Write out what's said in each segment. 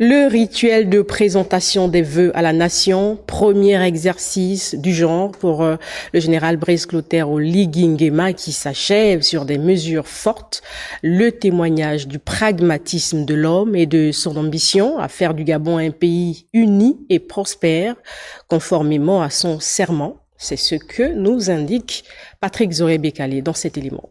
Le rituel de présentation des vœux à la nation, premier exercice du genre pour le général Brice Clotaire Oligui Nguema qui s'achève sur des mesures fortes, le témoignage du pragmatisme de l'homme et de son ambition à faire du Gabon un pays uni et prospère, conformément à son serment. C'est ce que nous indique Patrick Zoré-Bécalé dans cet élément.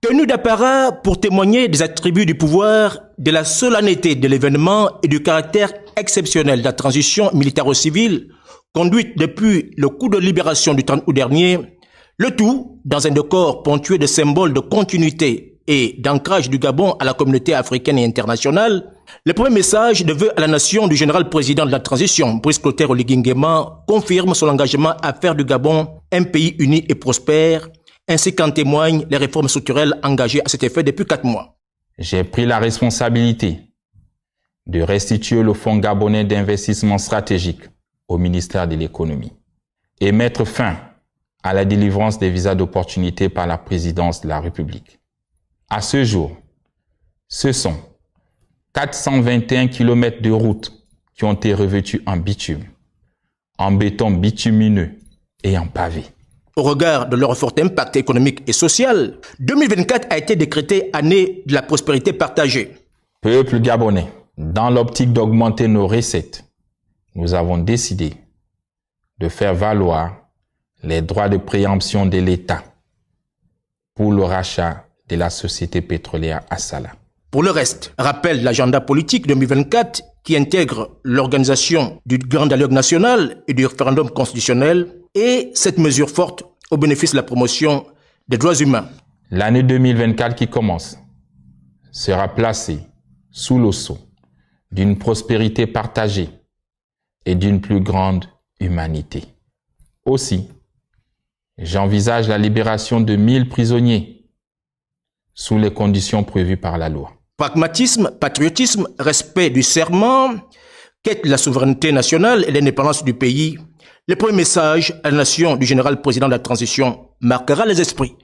Tenue d'apparat pour témoigner des attributs du pouvoir, de la solennité de l'événement et du caractère exceptionnel de la transition militaro-civile conduite depuis le coup de libération du 30 août dernier, le tout dans un décor ponctué de symboles de continuité et d'ancrage du Gabon à la communauté africaine et internationale, le premier message de vœux à la nation du général président de la transition, Brice Clotaire Oligui Nguema, confirme son engagement à faire du Gabon un pays uni et prospère, ainsi qu'en témoignent les réformes structurelles engagées à cet effet depuis 4 mois. J'ai pris la responsabilité de restituer le Fonds gabonais d'investissement stratégique au ministère de l'économie et mettre fin à la délivrance des visas d'opportunité par la présidence de la République. À ce jour, ce sont 421 km de routes qui ont été revêtues en bitume, en béton bitumineux et en pavé. Au regard de leur fort impact économique et social, 2024 a été décrété année de la prospérité partagée. Peuple gabonais, dans l'optique d'augmenter nos recettes, nous avons décidé de faire valoir les droits de préemption de l'État pour le rachat de la société pétrolière Assala. Pour le reste, rappelle l'agenda politique 2024 qui intègre l'organisation du grand dialogue national et du référendum constitutionnel et cette mesure forte au bénéfice de la promotion des droits humains. L'année 2024 qui commence sera placée sous le sceau d'une prospérité partagée et d'une plus grande humanité. Aussi, j'envisage la libération de 1000 prisonniers sous les conditions prévues par la loi. Pragmatisme, patriotisme, respect du serment, quête de la souveraineté nationale et l'indépendance du pays. Le premier message à la nation du général président de la transition marquera les esprits.